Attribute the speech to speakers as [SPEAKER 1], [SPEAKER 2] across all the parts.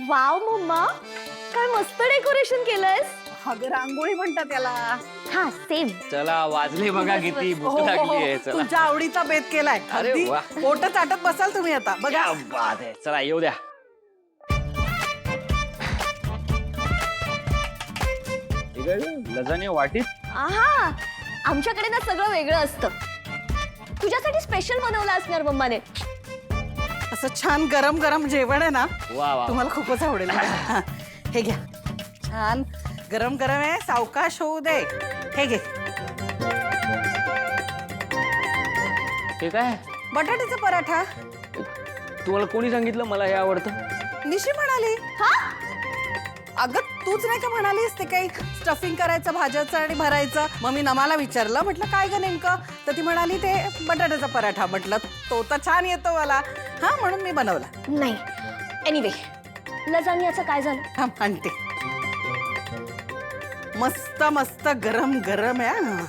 [SPEAKER 1] Wow mamma, काय मस्त decoration केलंयस.
[SPEAKER 2] अगं रांगोळी म्हणतात त्याला.
[SPEAKER 1] हा सेम.
[SPEAKER 3] चला वाजले बघा किती
[SPEAKER 2] हो,
[SPEAKER 3] भूक
[SPEAKER 2] हो, हो.
[SPEAKER 3] लागली आहे. चला
[SPEAKER 2] तुमच्या आवडीचा बेत केलाय.
[SPEAKER 3] अरे
[SPEAKER 2] अगदी
[SPEAKER 3] वा.
[SPEAKER 2] पोट चाटत बसाल तुम्ही आता बघा.
[SPEAKER 3] क्या बात आहे. चला येऊ द्या. लजाने वाटीत
[SPEAKER 1] आहा, आमच्याकडे ना सगळं वेगळं असतं. तुझ्यासाठी स्पेशल बनवलं असणार मम्माने.
[SPEAKER 2] असं छान गरम गरम जेवण आहे ना,
[SPEAKER 3] वा वा.
[SPEAKER 2] तुम्हाला खूपच आवडेल. हा, हे घ्या. छान गरम गरम आहे, सावकाश होऊ दे. हे घे.
[SPEAKER 3] हे काय
[SPEAKER 2] बटाट्याचा पराठा.
[SPEAKER 3] तुम्हाला कोणी सांगितलं मला हे आवडतं?
[SPEAKER 2] निशी म्हणाली.
[SPEAKER 1] हा,
[SPEAKER 2] अगं तूच नाही का म्हणालीस ते काही स्टफिंग करायचं भाज्याचं आणि भरायचं. मग मी नमाला विचारलं, म्हटलं काय ग नेमकं, तर ती म्हणाली ते बटाट्याचा पराठा. म्हटलं तो तर छान येतो मला, हा म्हणून मी बनवला.
[SPEAKER 1] नाही. एनिवे, लजानियाचं काय झालं?
[SPEAKER 2] हा आणते. मस्त मस्त गरम गरम आहे. हा.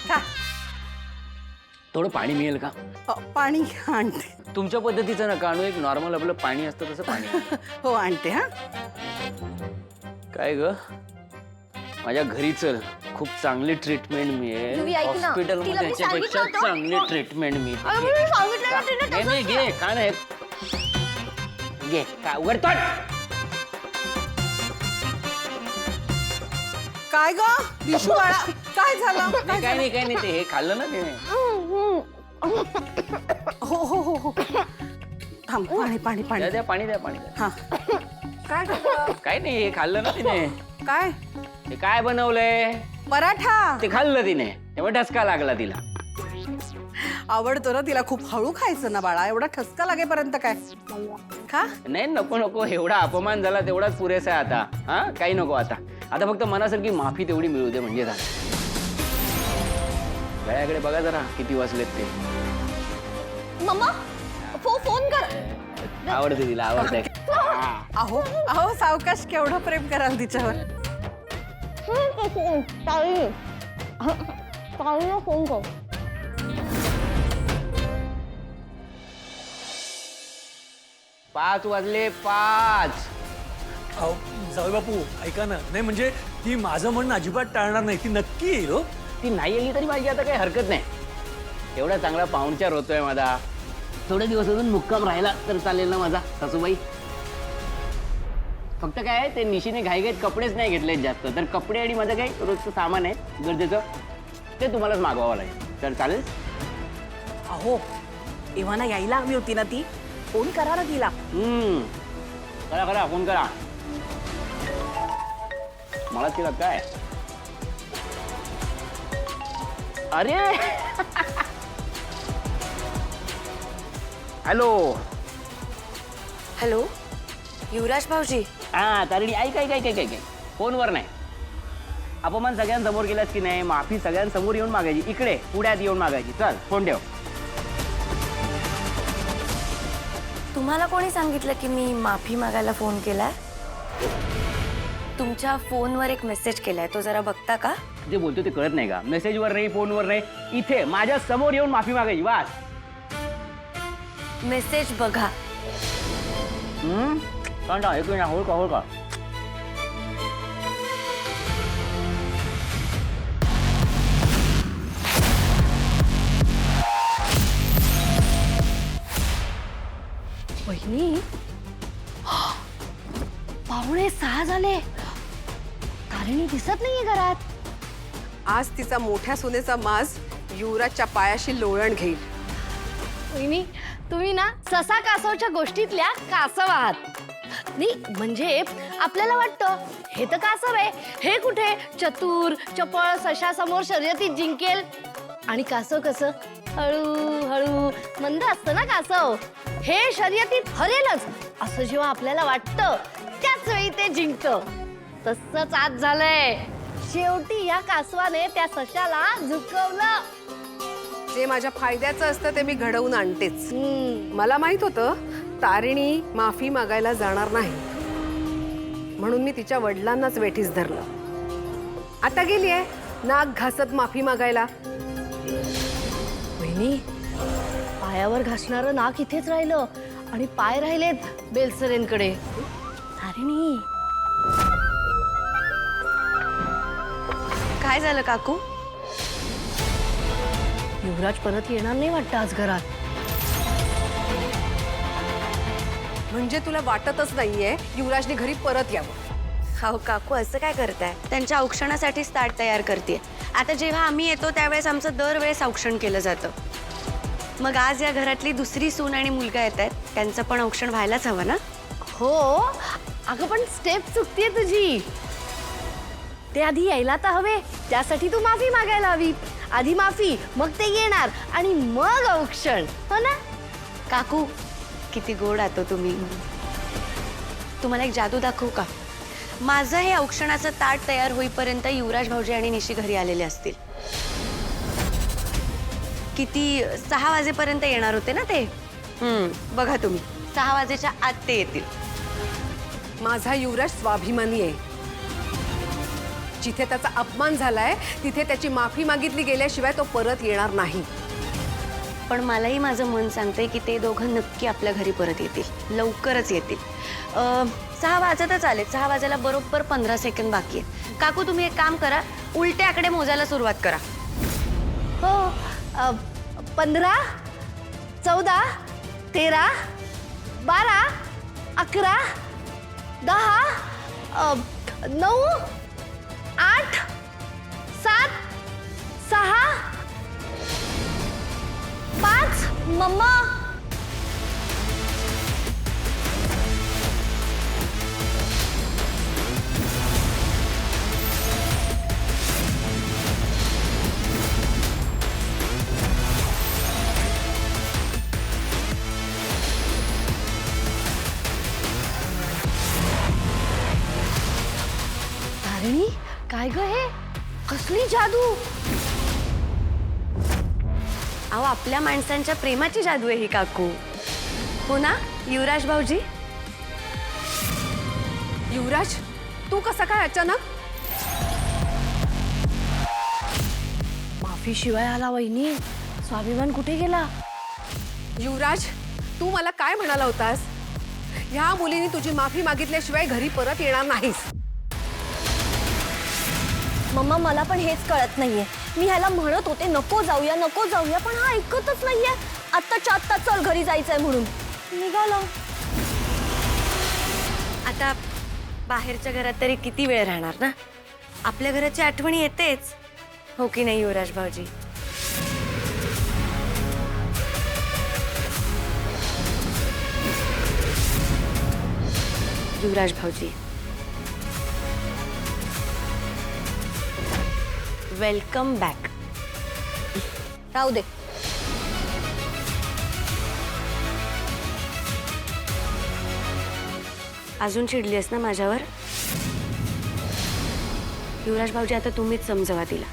[SPEAKER 2] खा.
[SPEAKER 3] थोडं पाणी मिळेल का?
[SPEAKER 2] पाणी आणते.
[SPEAKER 3] तुमच्या पद्धतीचं नका आणू, एक नॉर्मल आपलं पाणी असतं तसं पाणी.
[SPEAKER 2] हो आणते. हा
[SPEAKER 3] काय ग, माझ्या घरी चल, खूप चांगली ट्रीटमेंट मिळेल.
[SPEAKER 1] युवी, ऐक ना.
[SPEAKER 3] हॉस्पिटल
[SPEAKER 1] तिला
[SPEAKER 3] मध्ये
[SPEAKER 1] मी
[SPEAKER 3] त्याच्यापेक्षा
[SPEAKER 1] सांगितलं होतं.
[SPEAKER 3] चांगली ट्रीटमेंट मिळेल.
[SPEAKER 1] अरे, मी सांगितलं ना तिने
[SPEAKER 3] नाही नाही,
[SPEAKER 1] तसंच.
[SPEAKER 3] घे का नाही घे का उघडतोट.
[SPEAKER 2] काय ग विशू बाळा, काय झालं? काय
[SPEAKER 3] काय नाही काय नाही, ते हे खाल्लं ना ते.
[SPEAKER 2] हो हो हो हो. थांब, पाणी पाणी पाणी.
[SPEAKER 3] द्या द्या पाणी, द्या पाणी द्या.
[SPEAKER 2] हा. काय झालं?
[SPEAKER 3] काय नाही, हे खाल्लं ना तिने.
[SPEAKER 2] काय?
[SPEAKER 3] ते काय बनवलंय
[SPEAKER 2] पराठा.
[SPEAKER 3] ते खाल्लं तिने, त्यामुळे ठसका लागला तिला.
[SPEAKER 2] आवडतो ना तिला खूप. हळू खायचं ना बाळा, एवढा ठसका लागेपर्यंत काय खा.
[SPEAKER 3] नाही नको नको, एवढा अपमान झाला तेवढाच पुरेसा आहे आता. हा काही नको आता. आता फक्त मनासारखी माफी तेवढी मिळू दे म्हणजे झालं. गळ्याकडे बघा जरा किती वाजलेत ते.
[SPEAKER 1] मम्मा, फोन कर.
[SPEAKER 3] आवडते तिला, आवडते.
[SPEAKER 2] अहो अहो सावकाश, केवढं प्रेम कराल तिच्यावर.
[SPEAKER 1] फोन कर.
[SPEAKER 3] 5 वाजले 5.
[SPEAKER 4] अहो जाऊ बापू ऐका ना. नाही म्हणजे ती माझं म्हणणं अजिबात टाळणार नाही, ती नक्की येईल हो.
[SPEAKER 3] ती नाही आली तरी माझी आता काही हरकत नाही. एवढा चांगला पाहुणचार होतोय माझा. थोडे दिवस अजून मुक्काम राहिला तर चालेल ना माझा सासूबाई. फक्त काय आहे, ते निशीने घाईघाईत कपडेच नाही घेतलेत जास्त, तर कपडे आणि माझं काही रोजचं सामान आहे गरजेचं, ते तुम्हालाच मागवावं लागेल. तर चालेल?
[SPEAKER 2] अहो इव्हाना यायला हवी होती ना ती. फोन करा ना तिला.
[SPEAKER 3] करा करा, फोन करा. मला तिला काय, अरे हॅलो
[SPEAKER 5] हॅलो युवराज भाऊजी.
[SPEAKER 3] हा तारिणी, ऐक ऐक ऐक ऐक ऐक. फोनवर नाही. अपमान सगळ्यांसमोर केलास की नाही, माफी सगळ्यांसमोर येऊन मागायची, इकडे पुढ्यात येऊन मागायची. चल फोन ठेव.
[SPEAKER 5] तुम्हाला कोणी सांगितलं की मी माफी मागायला फोन केलाय? तुमच्या फोनवर एक मेसेज केलाय, तो जरा बघता का?
[SPEAKER 3] जे बोलतो ते कळत नाही का? मेसेजवर नाही, फोनवर नाही, इथे माझ्या समोर येऊन माफी मागायची. वाच.
[SPEAKER 5] मेसेज बघा.
[SPEAKER 3] सांगा एक मिनिट. होळ का होळ का.
[SPEAKER 1] वहिनी, 5:45 झाले. तारिणी दिसत नाहीये घरात.
[SPEAKER 6] आज तिचा मोठ्या सुनेचा माज युवराजच्या पायाशी लोळण घेईल.
[SPEAKER 1] वहिनी, तुम्ही ना ससा कासवच्या गोष्टीतल्या कासव आहात. नाही म्हणजे आपल्याला वाटतं हे तर कासव आहे, हे कुठे चतुर चपळ सशासमोर शर्यतीत जिंकेल. आणि कासव कसं हळू हळू मंद असतं ना कासव. हे शर्यतीत हरेलच असं जेव्हा आपल्याला वाटतं, त्याच वेळी ते जिंकतं. तसंच आज झालंय. शेवटी या कासवाने त्या सशाला झुकवलं.
[SPEAKER 6] जे माझ्या फायद्याचं असतं ते मी घडवून आणतेच. मला माहित होतं तारिणी माफी मागायला जाणार नाही, म्हणून मी तिच्या वडिलांनाच वेठीस धरलं. आता गेलीये, नाक घासत माफी मागायला?
[SPEAKER 1] वहिनी, पायावर घासणारं नाक इथेच राहिलं आणि पाय राहिलेत बेलसरेंकडे. तारिणी,
[SPEAKER 5] काय झालं काकू?
[SPEAKER 1] युवराज परत येणार नाही वाटतं आज घरात.
[SPEAKER 6] म्हणजे तुला वाटतच नाहीये युवराजने घरी परत यावं?
[SPEAKER 5] हो काकू, असं काय करताय? त्यांच्या औक्षणासाठी ताट तयार करते. आता जेव्हा आम्ही येतो त्यावेळेस आमचं दरवेळेस औक्षण केलं जातं. मग आज या घरातली दुसरी सून आणि मुलगा येत आहेत, त्यांचं पण औक्षण व्हायलाच हवं ना.
[SPEAKER 1] हो, अगं पण स्टेप चुकतीये तुझी. ते आधी यायला तर हवे, त्यासाठी तू माफी मागायला हवी. आधी माफी, मग ते येणार आणि मग औक्षण, हो ना?
[SPEAKER 5] काकू, किती गोड आतो तुम्ही. तुम्हाला एक जादू दाखवू का? माझं हे औक्षणाचं ताट तयार होईपर्यंत युवराज भाऊजी आणि निशी घरी आलेले असतील. किती 6 वाजेपर्यंत येणार होते ना ते. बघा तुम्ही, 6 वाजेच्या आत ते येतील.
[SPEAKER 6] माझा युवराज स्वाभिमानी आहे. जिथे त्याचा अपमान झालाय तिथे त्याची माफी मागितली गेल्याशिवाय तो परत येणार नाही.
[SPEAKER 5] पण मलाही माझं मन सांगतंय की ते दोघं नक्की आपल्या घरी परत येतील, लवकरच येतील. 6 वाजतच आले. 6 वाजायला बरोबर 15 सेकंद बाकी आहे. काकू, तुम्ही एक काम करा, उलटे आकडे मोजायला सुरुवात करा.
[SPEAKER 1] हो, 15, 14, 13, 12, 11, 10, 9, 8, 7, 6, 5.
[SPEAKER 5] मम्मा,
[SPEAKER 1] तारिणी, काय ग हे? कसली जादू?
[SPEAKER 5] अहो, आपल्या माणसांच्या प्रेमाची जादू आहे ही काकू. हो ना युवराज भाऊजी?
[SPEAKER 6] युवराज, तू कसा काय अचानक?
[SPEAKER 1] माफी शिवाय आला वहिनी. स्वाभिमान कुठे गेला?
[SPEAKER 6] युवराज, तू मला काय म्हणाला होतास? ह्या मुलीने तुझी माफी मागितल्याशिवाय घरी परत येणार नाहीस.
[SPEAKER 5] मम्मा, मला पण हेच कळत नाहीये. मी ह्याला म्हणत होते नको जाऊया, नको जाऊया, पण हा ऐकतच नाहीये. आत्ताच्या आत्ता चल, घरी जायचंय म्हणून निघालो. आता बाहेरच्या घरात तरी किती वेळ राहणार ना. आपल्या घराची आठवणी येतेच, हो की नाही युवराज भाऊजी? युवराज भाऊजी, वेलकम बॅक. राहू दे. अजून चिडली आहेस ना माझ्यावर? युवराज भाऊजी, आता तुम्हीच समजवा तिला.